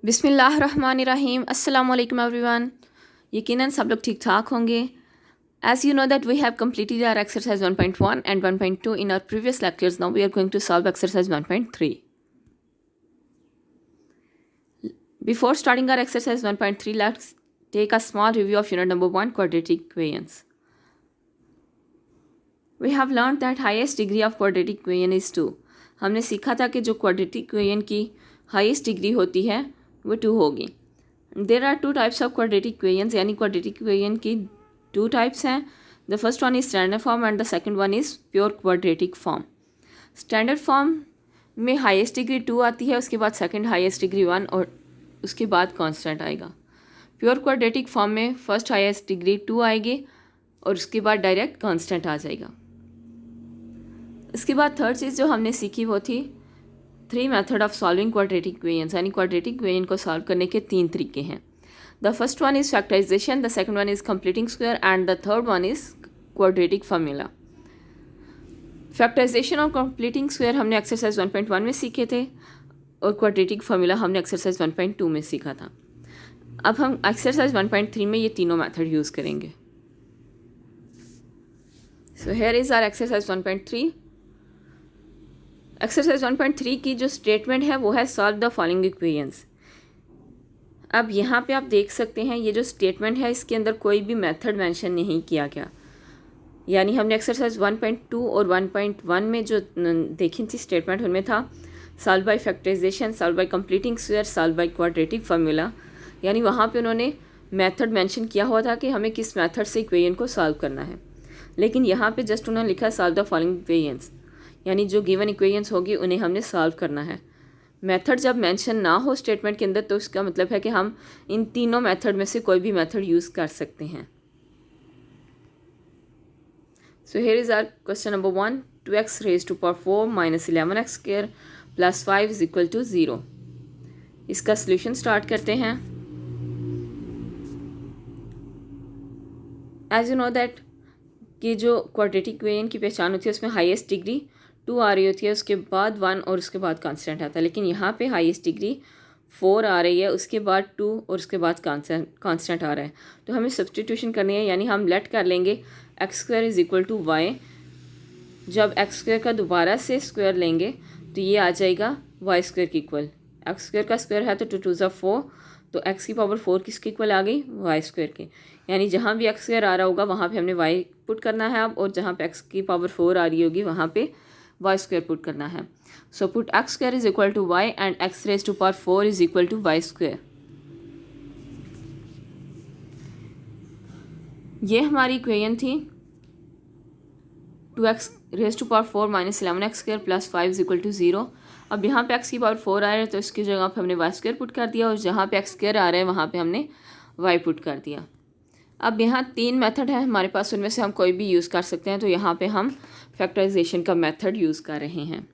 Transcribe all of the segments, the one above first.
बिस्मिल्लाहिर्रहमानिर्रहीम अस्सलाम वालेकुम एवरीवन। यकीनन सब लोग ठीक ठाक होंगे। As you know that we have completed our exercise 1.1 and 1.2 in our previous lectures. Now we are going to solve exercise 1.3. Before starting our exercise 1.3, let's take a small review of unit number 1, quadratic equations. We have learned that highest degree of quadratic equation is 2. हमने सीखा था कि जो quadratic equation की highest degree होती है वो 2 होगी. There are two types of quadratic equations, यानी quadratic equation की 2 types हैं. The first one is standard form and the second one is pure quadratic form. Standard form में highest degree 2 आती है, उसके बाद second highest degree 1 और उसके बाद constant आएगा. Pure quadratic form में first highest degree 2 आएगी और उसके बाद डायरेक्ट constant आ जाएगा. इसके बाद थर्ड चीज़ जो हमने सीखी वो थी 3 method of solving quadratic equations, यानी क्वाड्रेटिक इक्वेशन को सॉल्व करने के 3 तरीके हैं. The first one is factorisation, the second one is completing square and the third one is quadratic formula. Factorisation और कंप्लीटिंग स्क्वायर हमने एक्सरसाइज 1.1 में सीखे थे और क्वाड्रेटिक फार्मूला हमने एक्सरसाइज 1.2 में सीखा था. अब हम एक्सरसाइज 1.3 में ये तीनों मेथड यूज़ करेंगे. So here is our exercise 1.3. Exercise 1.3 की जो स्टेटमेंट है वो है सॉल्व द फॉलोइंग इक्वेशंस. अब यहाँ पे आप देख सकते हैं ये जो स्टेटमेंट है इसके अंदर कोई भी मेथड मेंशन नहीं किया गया. यानी हमने एक्सरसाइज 1.2 और 1.1 में जो देखी थी स्टेटमेंट उनमें था solve by factorisation, solve by completing square, solve by quadratic formula. यानी वहाँ पे उन्होंने मेथड मेंशन किया हुआ था कि हमें किस मेथड से इक्वेशन को सॉल्व करना है. लेकिन यहाँ पे जस्ट उन्होंने लिखा सॉल्व द फॉलोइंग इक्वेशंस, यानी जो गिवन इक्वेशंस होगी उन्हें हमने सॉल्व करना है. मेथड जब मेंशन ना हो स्टेटमेंट के अंदर तो इसका मतलब है कि हम इन तीनों मेथड में से कोई भी मेथड यूज़ कर सकते हैं. So here is our question number 1. 2x raise to power 4 minus 11x square plus 5 is equal to 0. इसका सोल्यूशन स्टार्ट करते हैं. एज यू नो दैट कि जो क्वाड्रेटिक इक्वेशन की पहचान होती है उसमें हाईएस्ट डिग्री 2 आ रही होती है, उसके बाद 1 और उसके बाद कांस्टेंट आता है. लेकिन यहाँ पे हाईएस्ट डिग्री 4 आ रही है, उसके बाद 2 और उसके बाद कांस्टेंट आ रहा है. तो हमें सब्सटीट्यूशन करनी है, यानी हम लेट कर लेंगे X square is equal to Y. जब एक्स स्क्वायर का दोबारा से स्क्वायर लेंगे तो ये आ जाएगा वाई स्क्वायर की इक्वल. एक्स स्क्वायर का स्क्वायर है तो 2 2 ज़ा 4, तो एक्स की पावर 4 किसकी इक्वल आ गई? वाई स्क्वायर की. यानी जहाँ भी एक्स स्क्वायर आ रहा होगा वहाँ पे हमने वाई पुट करना है अब, और जहाँ पे एक्स की पावर 4 आ रही होगी वहाँ पे वाई स्क्वायर पुट करना है. सो put X square is equal to Y and X raise to power 4 is equal to Y square. ये हमारी इक्वेशन थी 2x raise to power 4 minus 11x square plus 5 is equal to 0. अब यहाँ पे x की पावर 4 आ रहा है तो इसकी जगह पे हमने वाई स्क्वायर पुट कर दिया, और जहाँ पे x स्क्वायर आ रहा है वहाँ पे हमने y पुट कर दिया. अब यहाँ 3 मेथड है हमारे पास, उनमें से हम कोई भी यूज़ कर सकते हैं. तो यहाँ पे हम फैक्टराइजेशन का मेथड यूज़ कर रहे हैं.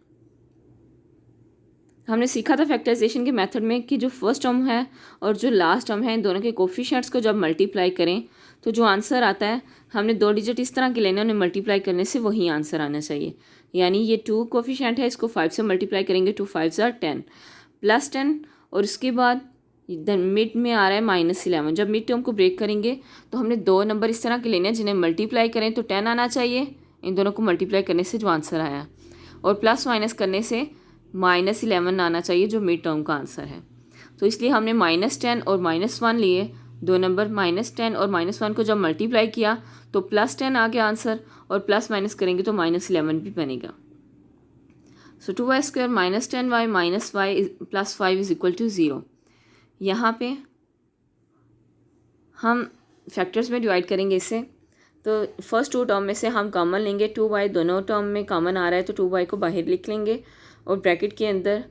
हमने सीखा था फैक्टराइजेशन के मेथड में कि जो फर्स्ट टर्म है और जो लास्ट टर्म है इन दोनों के कोफिशिएंट्स को जब मल्टीप्लाई करें तो जो आंसर आता है हमने 2 डिजिट इस तरह के लेने, उन्हें मल्टीप्लाई करने से वही आंसर आना चाहिए. यानी ये 2 कोफिशिएंट है, इसको 5 से मल्टीप्लाई करेंगे, 2 5 ज़ा 10 प्लस 10, और उसके बाद मिड में आ रहा है माइनस 11. जब मिड टर्म को ब्रेक करेंगे तो हमने 2 नंबर इस तरह के लेने हैं जिन्हें मल्टीप्लाई करें तो 10 आना चाहिए, इन दोनों को मल्टीप्लाई करने से जो आंसर आया, और प्लस माइनस करने से माइनस 11 आना चाहिए जो मिड टर्म का आंसर है. तो इसलिए हमने -10 और -1 लिए, 2 नंबर -10 और -1 को जब मल्टीप्लाई किया तो +10 आ गया आंसर, और प्लस माइनस करेंगे तो -11 भी बनेगा. So 2y square minus 10y minus Y plus 5 is equal to 0. यहाँ पे हम फैक्टर्स में डिवाइड करेंगे इसे. तो फर्स्ट 2 टर्म में से हम कॉमन लेंगे 2y, दोनों टर्म में कॉमन आ रहा है तो 2y को बाहर लिख लेंगे, और ब्रैकेट के अंदर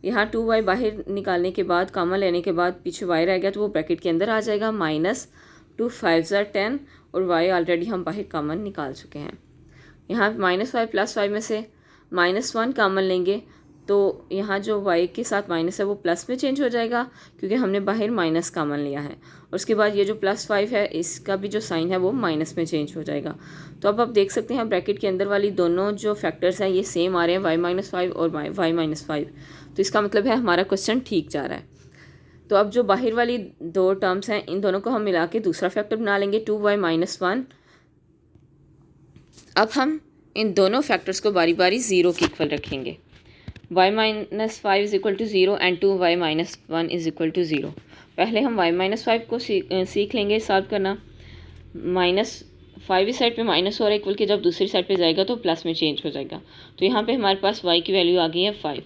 यहाँ 2y बाहर निकालने के बाद कॉमन लेने के बाद पीछे y रह गया तो वो ब्रैकेट के अंदर आ जाएगा. -2 5 ज़ा 10 और y ऑलरेडी हम बाहर कॉमन निकाल चुके हैं. यहाँ -y प्लस 5 में से -1 कॉमन लेंगे तो यहाँ जो y के साथ माइनस है वो प्लस में चेंज हो जाएगा क्योंकि हमने बाहर माइनस कॉमन लिया है. और उसके बाद ये जो +5 है इसका भी जो साइन है वो माइनस में चेंज हो जाएगा. तो अब आप देख सकते हैं ब्रैकेट के अंदर वाली दोनों जो फैक्टर्स हैं ये सेम आ रहे हैं, y-5 और y-5. तो इसका मतलब है हमारा क्वेश्चन ठीक जा रहा है. तो अब जो बाहर वाली दो टर्म्स हैं इन दोनों को हम मिला के दूसरा फैक्टर बना लेंगे 2y - 1। अब हम इन दोनों फैक्टर्स को बारी बारी ज़ीरो के इक्वल रखेंगे। y - 5 is equal to zero and 2y - 1 is equal to zero. पहले हम y - 5 को सीख लेंगे सॉल्व करना। -5 इस साइड पे माइनस हो रहा है इक्वल के, जब दूसरी साइड पे जाएगा तो प्लस में चेंज हो जाएगा। तो यहाँ पे हमारे पास y की वैल्यू आ गई है 5।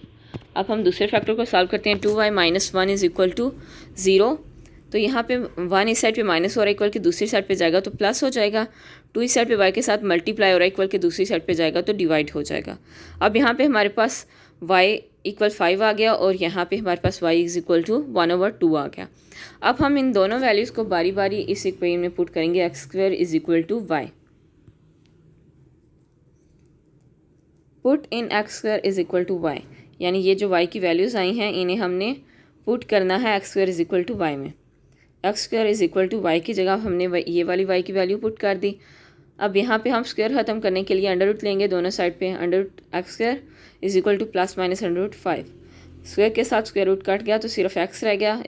अब हम दूसरे फैक्टर को सॉल्व करते हैं। 2y - 1 is equal to zero. तो यहाँ पे 1 इस साइड पे माइनस हो रहा है इक्वल के, दूसरी साइड पे जाएगा तो प्लस हो जाएगा। 2 इस साइड पे y के साथ मल्टीप्लाई हो रहा है इक्वल के, दूसरी साइड पे जाएगा तो डिवाइड हो जाएगा। अब यहाँ पे हमारे पास y = 5 आ गया और यहाँ पे हमारे पास y = 1/2 आ गया। अब हम इन दोनों वैल्यूज़ को बारी बारी इस इक्वेशन में पुट करेंगे। x² = y। Put in x² = y, यानी ये जो y की वैल्यूज़ आई हैं इन्हें हमने पुट करना है x² = y में। x² = y की जगह हमने ये वाली y की वैल्यू पुट कर दी। अब यहाँ पे हम स्क्वायर ख़त्म करने के लिए अंडर रूट लेंगे दोनों साइड पे। x² = +-5। स्क्वायर के साथ स्क्वायर रूट कट गया तो सिर्फ x रह गया =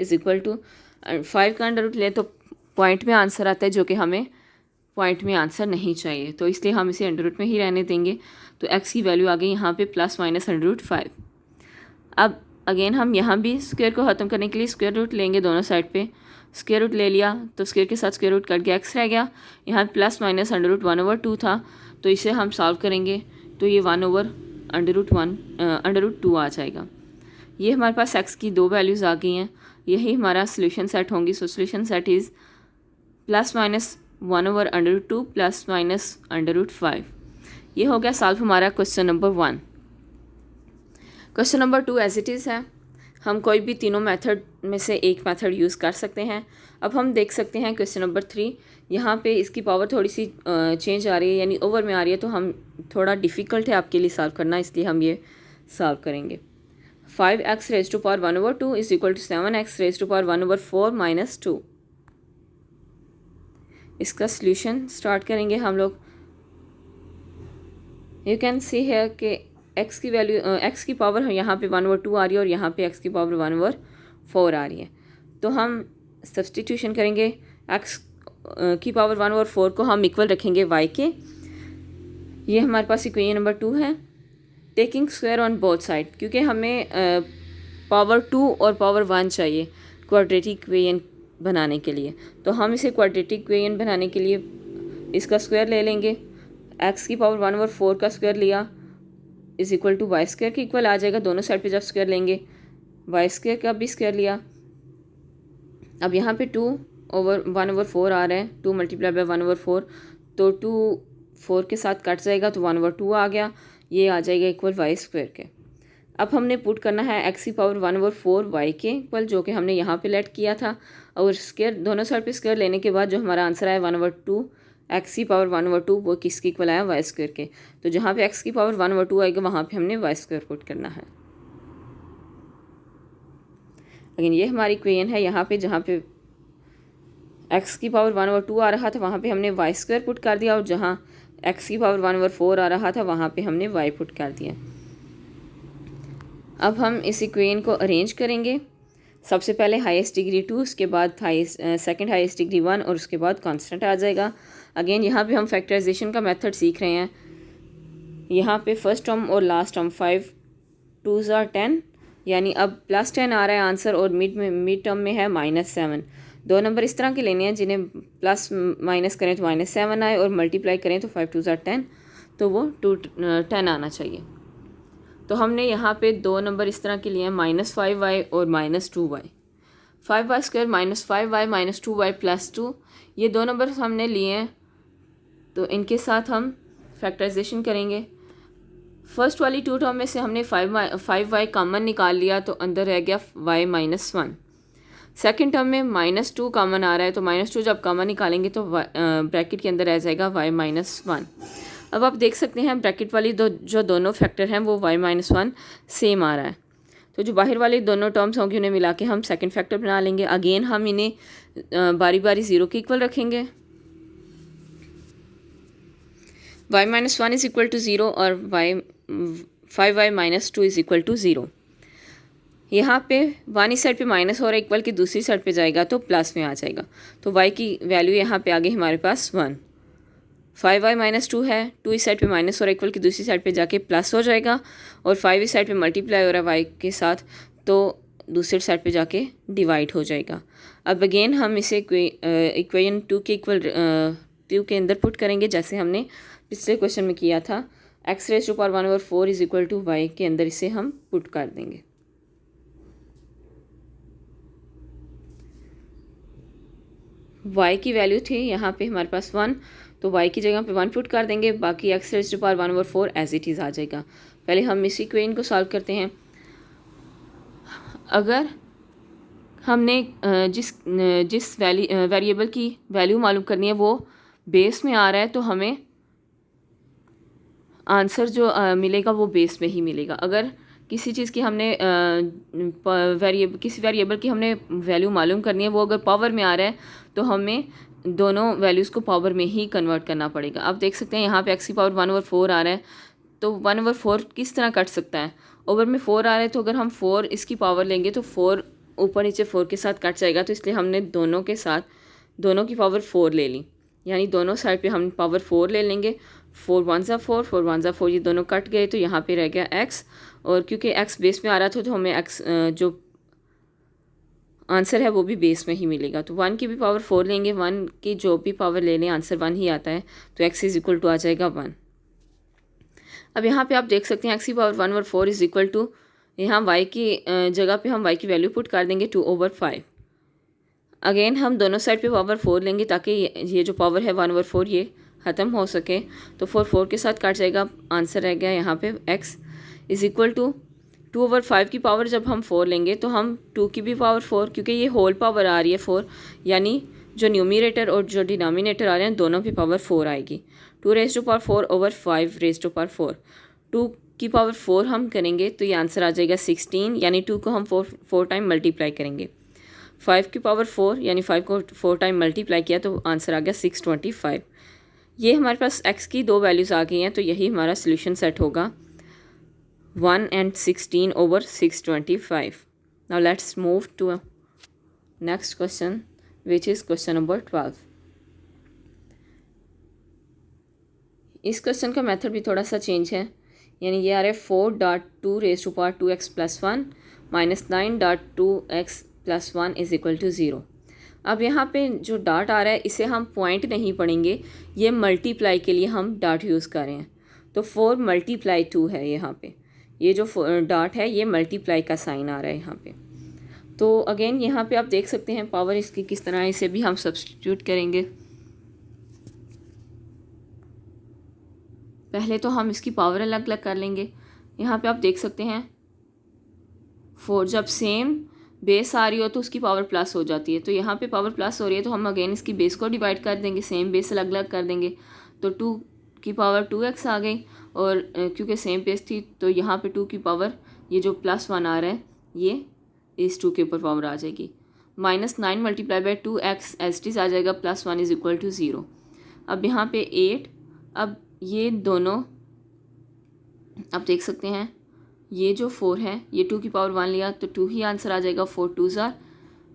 5 का अंडर रूट ले तो पॉइंट में आंसर आता है, जो कि हमें पॉइंट में आंसर नहीं चाहिए, तो इसलिए हम इसे अंडर रूट में ही रहने देंगे। तो x की वैल्यू आ गई यहाँ पे +-5। अब अगेन हम यहाँ भी स्क्वायर को ख़त्म करने के लिए स्क्वायर रूट लेंगे दोनों साइड पे। स्क्वायर रूट ले लिया तो स्क्वायर के साथ स्क्वायर रूट कट गया, x रह गया। यहाँ +-√1/2 था, तो इसे हम सॉल्व करेंगे तो ये 1/√2 आ जाएगा। ये हमारे पास x की दो वैल्यूज़ आ गई हैं, यही हमारा सोल्यूशन सेट होंगी। So solution set is +-1/√2 +-√5। ये हो गया सॉल्व हमारा question number 1। Question number 2 as it is है। हम कोई भी तीनों मेथड में से एक मेथड यूज़ कर सकते हैं। अब हम देख सकते हैं क्वेश्चन नंबर 3, यहाँ पे इसकी पावर थोड़ी सी चेंज आ रही है, यानी ओवर में आ रही है, तो हम थोड़ा डिफ़िकल्ट है आपके लिए सॉल्व करना, इसलिए हम ये सॉल्व करेंगे। 5x⁻² = 7x⁻⁴ - 2। इसका सॉल्यूशन स्टार्ट करेंगे हम लोग। यू कैन सी है कि x की वैल्यू x की पावर यहाँ पे 1/2 आ रही है और यहाँ पे x की पावर 1/4 आ रही है। तो हम सब्सटीट्यूशन करेंगे। x की पावर 1/4 को हम इक्वल रखेंगे y के। ये हमारे पास इक्वेशन नंबर 2 है। Taking square on both side, क्योंकि हमें पावर 2 और पावर 1 चाहिए क्वाड्रेटिक इक्वेशन बनाने के लिए, तो हम इसे क्वाड्रेटिक इक्वेशन बनाने के लिए इसका स्क्वायर ले लेंगे। x की पावर 1/4 का स्क्वायर लिया = y² के इक्वल आ जाएगा। दोनों साइड पे जब स्क्वायर लेंगे, y² का भी स्क्वायर लिया। अब यहाँ पे 2/1/4 आ रहा है, 2 × 1/4, तो 2 4 के साथ कट जाएगा तो 1/2 आ गया। ये आ जाएगा इक्वल y² के। अब हमने पुट करना है x की पावर 1/4 y के इक्वल, जो कि हमने यहाँ पे लेट किया था, और स्क्वायर दोनों साइड पे स्क्वायर लेने के बाद जो हमारा आंसर आया 1/2, x की पावर 1/2 वो किसके इक्वल आया, y² के। तो जहाँ पे x की पावर 1/2 आएगा वहाँ पे हमने y² पुट करना है। लेकिन ये हमारी इक्वेशन है यहाँ पे, जहाँ पे x की पावर 1/2 आ रहा था वहाँ पे हमने y² पुट कर दिया, और जहाँ x की पावर 1/4 आ रहा था वहाँ पे हमने y पुट कर दिया। अब हम इस इक्वेशन को अरेंज करेंगे। सबसे पहले हाईएस्ट डिग्री 2, उसके बाद सेकंड हाईएस्ट डिग्री 1, और उसके बाद कांस्टेंट आ जाएगा। अगेन यहाँ पे हम फैक्टराइजेशन का मेथड सीख रहे हैं। यहाँ पे फर्स्ट टर्म और लास्ट टर्म 5 2s are 10, यानी अब +10 आ रहा है आंसर, और मिड टर्म में है -7। दो नंबर इस तरह के लेने हैं जिन्हें प्लस माइनस करें तो -7 आए, और मल्टीप्लाई करें तो 5 2s are 10, तो वो 10 आना चाहिए। तो हमने यहाँ पे दो नंबर इस तरह के लिए हैं, -5y और -2y। 5y² -5y - 2y + 2, ये दो नंबर हमने लिए हैं, तो इनके साथ हम फैक्टराइजेशन करेंगे। फर्स्ट वाली टू टर्म में से हमने 5y कॉमन निकाल लिया, तो अंदर रह गया y - 1। सेकेंड टर्म में -2 कॉमन आ रहा है, तो -2 जब कॉमन निकालेंगे तो ब्रैकेट के अंदर रह जाएगा y - 1। अब आप देख सकते हैं ब्रैकेट वाली जो दोनों फैक्टर हैं वो y - 1 सेम आ रहा है, तो जो बाहर वाली दोनों टर्म्स होंगी उन्हें मिला के हम सेकंड फैक्टर बना लेंगे। अगेन हम इन्हें बारी बारी 0 के इक्वल रखेंगे। y - 1 = 0 और 5y - 2 = 0। यहाँ पे वन इस साइड पे माइनस हो रहा है इक्वल की दूसरी साइड पे जाएगा तो प्लस में आ जाएगा। तो y की वैल्यू यहाँ पे आ गई हमारे पास 1। 5y माइनस 2 है, 2 इस साइड पे माइनस हो रहा है इक्वल की दूसरी साइड पे जाके प्लस हो जाएगा, और 5 इस साइड पे मल्टीप्लाई हो रहा है y के साथ तो दूसरी साइड पे जाके डिवाइड हो जाएगा। अब अगेन हम इसे इक्वेशन 2 के अंदर पुट करेंगे जैसे हमने पिछले क्वेश्चन में किया था। x raise to power 1/4 is equal to y के अंदर इसे हम पुट कर देंगे। y की वैल्यू थी यहाँ पे हमारे पास 1, तो y की जगह पे 1 पुट कर देंगे, बाकी x raise to power 1/4 as it is आ जाएगा। पहले हम इस इक्वेशन को सॉल्व करते हैं। अगर हमने जिस वेरिएबल की वैल्यू मालूम करनी है वो बेस में आ रहा है तो हमें आंसर जो मिलेगा वो बेस में ही मिलेगा। अगर किसी चीज़ की हमने किसी वेरिएबल की हमने वैल्यू मालूम करनी है वो अगर पावर में आ रहा है तो हमें दोनों वैल्यूज़ को पावर में ही कन्वर्ट करना पड़ेगा। आप देख सकते हैं यहाँ पे x की पावर 1/4 आ रहा है, तो 1/4 किस तरह कट सकता है? ओवर में 4 आ रहा है तो अगर हम 4 इसकी पावर लेंगे तो 4 ऊपर नीचे 4 के साथ कट जाएगा, तो इसलिए हमने दोनों के साथ दोनों की पावर 4 ले ली, यानी दोनों साइड पे हम पावर 4 ले लेंगे। 4 1 ज़ा 4, 4 1 ज़ा 4, ये दोनों कट गए तो यहाँ पे रह गया x, और क्योंकि x बेस में आ रहा था तो हमें x जो आंसर है वो भी बेस में ही मिलेगा। तो 1 की भी पावर 4 लेंगे, 1 की जो भी पावर ले लें आंसर 1 ही आता है, तो x इज़ इक्वल टू आ जाएगा 1। अब यहाँ पे आप देख सकते हैं x की पावर 1/4 इज़ इक्वल टू, यहाँ y की जगह पे हम y की वैल्यू पुट कर देंगे 2/5। अगेन हम दोनों साइड पे पावर 4 लेंगे ताकि ये जो पावर है 1/4 ये ख़त्म हो सके, तो 4 के साथ काट जाएगा, आंसर रह गया यहाँ पे x इज़ इक्वल टू 2/5 की पावर जब हम 4 लेंगे तो हम 2 की भी पावर 4, क्योंकि ये होल पावर आ रही है 4, यानी जो न्यूमरेटर और जो डिनोमिनेटर आ रहे हैं दोनों की पावर 4 आएगी। 2 raise to power 4 over 5 raise to power 4, 2 की पावर 4 हम करेंगे तो ये आंसर आ जाएगा 16, यानी 2 को हम 4 टाइम मल्टीप्लाई करेंगे। 5 की पावर 4 यानी 5 को 4 टाइम मल्टीप्लाई किया तो आंसर आ गया 625। ये हमारे पास x की दो वैल्यूज़ आ गई हैं, तो यही हमारा सोल्यूशन सेट होगा 1 and 16 over 625. Now let's move to next question, which is question number 12. इस क्वेश्चन का मेथड भी थोड़ा सा चेंज है, यानी ये आ रहा है 4.2 raise to power 2x plus 1 minus 9.2x plus 1 is equal to 0। अब यहाँ पे जो डॉट आ रहा है इसे हम पॉइंट नहीं पढ़ेंगे, ये मल्टीप्लाई के लिए हम डॉट यूज़ कर रहे हैं, तो 4 मल्टीप्लाई 2 है यहाँ पे, ये जो डॉट है ये मल्टीप्लाई का साइन आ रहा है यहाँ पे। तो अगेन यहाँ पे आप देख सकते हैं पावर इसकी किस तरह है, इसे भी हम सब्स्टिट्यूट करेंगे। पहले तो हम इसकी पावर अलग अलग कर लेंगे। यहाँ पे आप देख सकते हैं 4 जब सेम बेस आ रही हो तो उसकी पावर प्लस हो जाती है, तो यहाँ पे पावर प्लस हो रही है तो हम अगेन इसकी बेस को डिवाइड कर देंगे, सेम बेस अलग अलग कर देंगे, तो 2 की पावर 2x आ गई, और क्योंकि सेम बेस थी तो यहाँ पे 2 की पावर ये जो प्लस 1 आ रहा है ये इस 2 के ऊपर पावर आ जाएगी, minus 9 multiply by 2x as it is आ जाएगा, प्लस 1 इज़ इक्वल टू 0। अब यहाँ पे 8, अब ये दोनों आप देख सकते हैं ये जो 4 है ये 2 की पावर 1 लिया तो 2 ही आंसर आ जाएगा, 4 2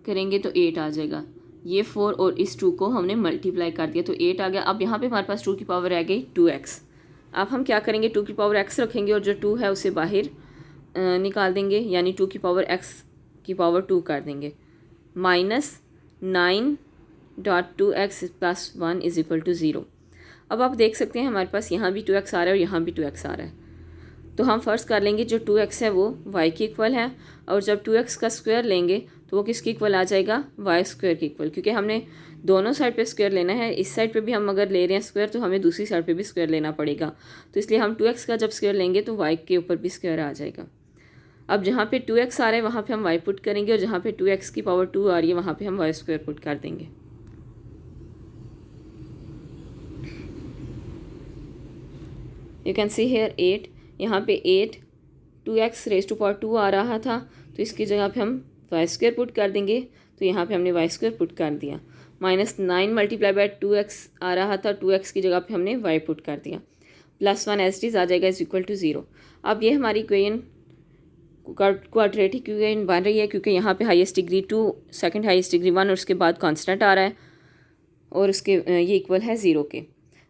करेंगे तो 8 आ जाएगा। ये 4 और इस 2 को हमने मल्टीप्लाई कर दिया तो 8 आ गया। अब यहाँ पे हमारे पास 2 की पावर रह गई 2x। अब हम क्या करेंगे, 2 की पावर x रखेंगे और जो 2 है उसे बाहर निकाल देंगे, यानी 2 की पावर x की पावर 2 कर देंगे, minus 9.2x plus 1 is equal to 0। अब आप देख सकते हैं हमारे पास यहाँ भी 2x आ रहा है और यहाँ भी 2x आ रहा है, तो हम फर्स्ट कर लेंगे जो 2x है वो y की इक्वल है, और जब 2x का स्क्वायर लेंगे तो वो किसकी इक्वल आ जाएगा, y स्क्वायर की इक्वल, क्योंकि हमने दोनों साइड पे स्क्वायर लेना है। इस साइड पे भी हम अगर ले रहे हैं स्क्वायर तो हमें दूसरी साइड पे भी स्क्वायर लेना पड़ेगा, तो इसलिए हम 2x का जब स्क्वायर लेंगे तो y के ऊपर भी स्क्वायर आ जाएगा। अब जहाँ पे 2x आ रहा है वहाँ पे हम y पुट करेंगे, और जहाँ पे 2x की पावर 2 आ रही है वहाँ पे हम y स्क्वायर पुट कर देंगे। यू कैन सी हेयर 8, यहाँ पे 8 2x रेज़ टू पावर 2 आ रहा था तो इसकी जगह पे हम y स्क्वायर पुट कर देंगे, तो यहाँ पे हमने y स्क्वायर पुट कर दिया, माइनस 9 मल्टीप्लाई बाई 2x आ रहा था, 2x की जगह पे हमने y पुट कर दिया, प्लस 1 एज इट इज़ आ जाएगा इज इक्वल टू 0। अब ये हमारी इक्वेशन क्वाड्रेटिक इक्वेशन बन रही है क्योंकि यहाँ पे highest degree 2, second highest degree 1 और उसके बाद कांस्टेंट आ रहा है और उसके ये इक्वल है 0 के।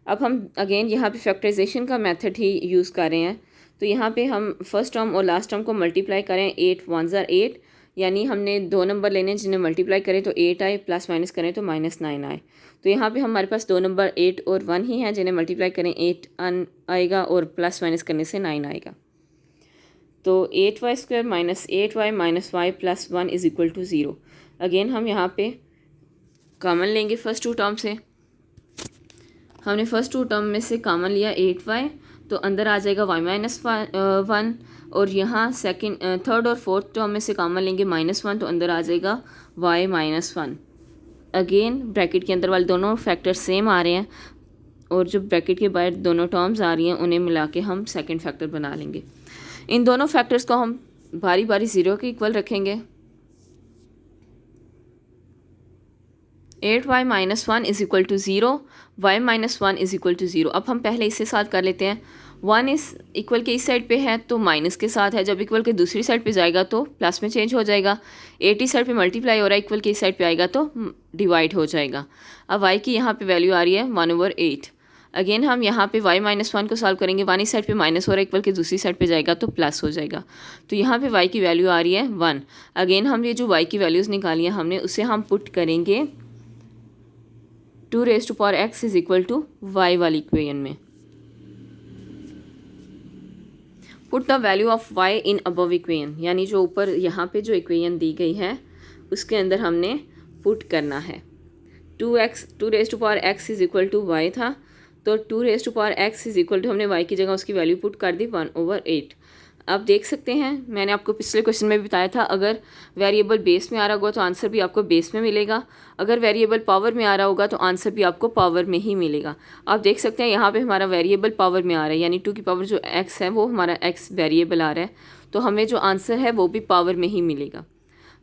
अब हम अगेन यहाँ पे फैक्टराइजेशन का मेथड ही यूज़ कर रहे हैं। तो यहाँ पे हम फर्स्ट टर्म और लास्ट टर्म को मल्टीप्लाई करें, 8 1 ज़ा 8, यानी हमने दो नंबर लेने जिन्हें मल्टीप्लाई करें तो 8 आए, प्लस माइनस करें तो -9 आए। तो यहाँ पे हमारे पास दो नंबर 8 और 1 ही हैं, जिन्हें मल्टीप्लाई करें 8 आएगा और प्लस माइनस करने से 9 आएगा। तो 8y² - 8y - y + 1 = 0। अगेन हम यहाँ पे कॉमन लेंगे फर्स्ट टू टर्म से। हमने फर्स्ट टू टर्म में से कॉमन लिया 8y, तो अंदर आ जाएगा y - 1, और यहाँ थर्ड और फोर्थ टर्म में से कॉमन लेंगे -1, तो अंदर आ जाएगा y - 1। अगेन ब्रैकेट के अंदर वाले दोनों फैक्टर सेम आ रहे हैं और जो ब्रैकेट के बाहर दोनों टर्म्स आ रही हैं उन्हें मिला के हम सेकेंड फैक्टर बना लेंगे। इन दोनों फैक्टर्स को हम बारी बारी 0 के इक्वल रखेंगे। 8y - 1 = 0, y - 1 = 0। अब हम पहले इससे सॉल्व कर लेते हैं। 1 इस इक्वल के इस साइड पे है तो माइनस के साथ है, जब इक्वल के दूसरी साइड पे जाएगा तो प्लस में चेंज हो जाएगा। 8 इस साइड पे मल्टीप्लाई हो रहा है, इक्वल के इस साइड पे आएगा तो डिवाइड हो जाएगा। अब y की यहाँ पे वैल्यू आ रही है 1/8। अगेन हम यहाँ पे y - 1 को सॉल्व करेंगे, 1 इस साइड पे माइनस हो रहा है, इक्वल के दूसरी साइड पे जाएगा तो प्लस हो जाएगा। तो यहाँ पे y की वैल्यू आ रही है 1। अगेन हम ये जो y की वैल्यूज़ निकाली है हमने, उसे हम पुट करेंगे 2x = y वाली इक्वेशन में। Put the value of y in above equation, यानी जो ऊपर यहाँ पे जो इक्वेशन दी गई है उसके अंदर हमने पुट करना है। 2x = y था, तो 2x हमने y की जगह उसकी वैल्यू पुट कर दी 1/8। आप देख सकते हैं मैंने आपको पिछले क्वेश्चन में भी बताया था, अगर वेरिएबल बेस में आ रहा होगा तो आंसर भी आपको बेस में मिलेगा, अगर वेरिएबल पावर में आ रहा होगा तो आंसर भी आपको पावर में ही मिलेगा। आप देख सकते हैं यहाँ पे हमारा वेरिएबल पावर में आ रहा है, यानी 2 की पावर जो x है वो हमारा x वेरिएबल आ रहा है, तो हमें जो आंसर है वो भी पावर में ही मिलेगा।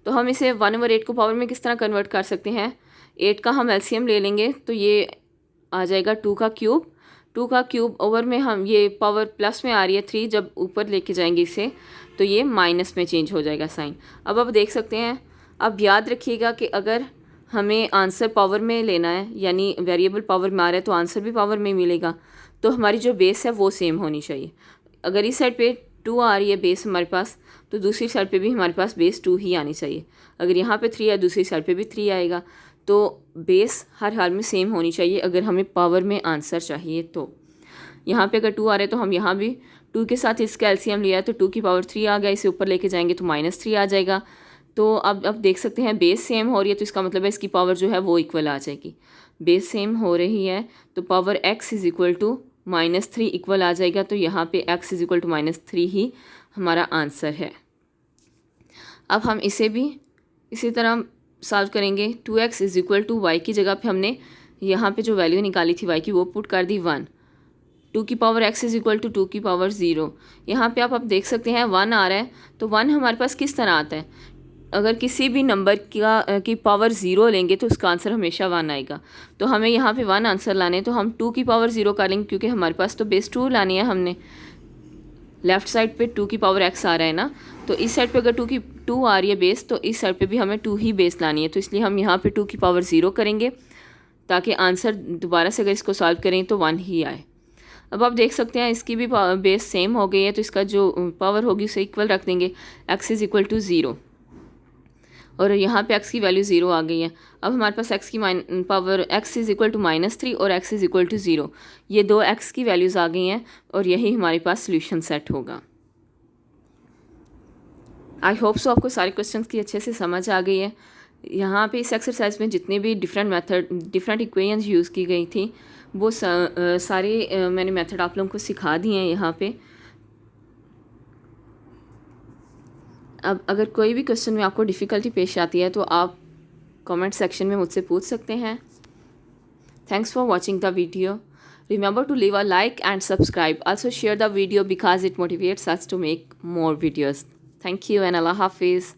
तो हम इसे 1/8 को पावर में किस तरह कन्वर्ट कर सकते हैं। 8 का हम एलसीएम ले लेंगे तो ये आ जाएगा 2 का क्यूब। 2 का क्यूब ओवर में हम ये पावर प्लस में आ रही है 3, जब ऊपर लेके जाएंगे इसे तो ये माइनस में चेंज हो जाएगा साइन। अब आप देख सकते हैं, अब याद रखिएगा कि अगर हमें आंसर पावर में लेना है, यानी वेरिएबल पावर में आ रहा है तो आंसर भी पावर में मिलेगा, तो हमारी जो बेस है वो सेम होनी चाहिए। अगर इस साइड पे 2 आ रही है बेस हमारे पास, तो दूसरी साइड पे भी हमारे पास बेस 2 ही आनी चाहिए। अगर यहाँ पे 3 है दूसरी साइड पे भी 3 आएगा, तो बेस हर हाल में सेम होनी चाहिए अगर हमें पावर में आंसर चाहिए। तो यहाँ पे अगर 2 आ रहे हैं तो हम यहाँ भी 2 के साथ इसका एलसीएम लिया है तो 2 की पावर 3 आ गया, इसे ऊपर लेके जाएंगे तो -3 आ जाएगा। तो अब देख सकते हैं बेस सेम हो रही है, तो इसका मतलब है इसकी पावर जो है वो इक्वल आ जाएगी। बेस सेम हो रही है तो पावर x = -3 इक्वल आ जाएगा, तो यहाँ पे x = -3 ही हमारा आंसर है। अब हम इसे भी इसी तरह सॉल्व करेंगे। 2x = y की जगह पे हमने यहाँ पे जो वैल्यू निकाली थी y की वो पुट कर दी 1। 2 की पावर x = 2 की पावर 0। यहाँ पे आप देख सकते हैं 1 आ रहा है, तो 1 हमारे पास किस तरह आता है, अगर किसी भी नंबर की पावर 0 लेंगे तो उसका आंसर हमेशा 1 आएगा। तो हमें यहाँ पे 1 आंसर लाने, तो हम 2 की पावर 0 कर लेंगे क्योंकि हमारे पास तो बेस 2 लानी है। हमने लेफ़्ट साइड पे 2 की पावर x आ रहा है ना, तो इस साइड पे अगर 2 आ रही है बेस, तो इस साइड पे भी हमें 2 ही बेस लानी है, तो इसलिए हम यहाँ पे 2 की पावर 0 करेंगे ताकि आंसर दोबारा से अगर इसको सॉल्व करें तो 1 ही आए। अब आप देख सकते हैं इसकी भी बेस सेम हो गई है, तो इसका जो पावर होगी उसे इक्वल रख देंगे, x = 0, और यहाँ पे x की वैल्यू 0 आ गई है। अब हमारे पास x की पावर x = -3 और x = 0, ये दो x की वैल्यूज़ आ गई हैं और यही हमारे पास सोल्यूशन सेट होगा। आई होप सो आपको सारे क्वेश्चंस की अच्छे से समझ आ गई है। यहाँ पे इस एक्सरसाइज में जितने भी डिफरेंट इक्वेशंस यूज़ की गई थी वो सारे मैंने मेथड आप लोगों को सिखा दिए हैं यहाँ पे। अब अगर कोई भी क्वेश्चन में आपको डिफ़िकल्टी पेश आती है तो आप कमेंट सेक्शन में मुझसे पूछ सकते हैं। Thanks for watching the video. Remember to leave a like and subscribe. Also share the video because it motivates us to make more videos. Thank you and Allah Hafiz.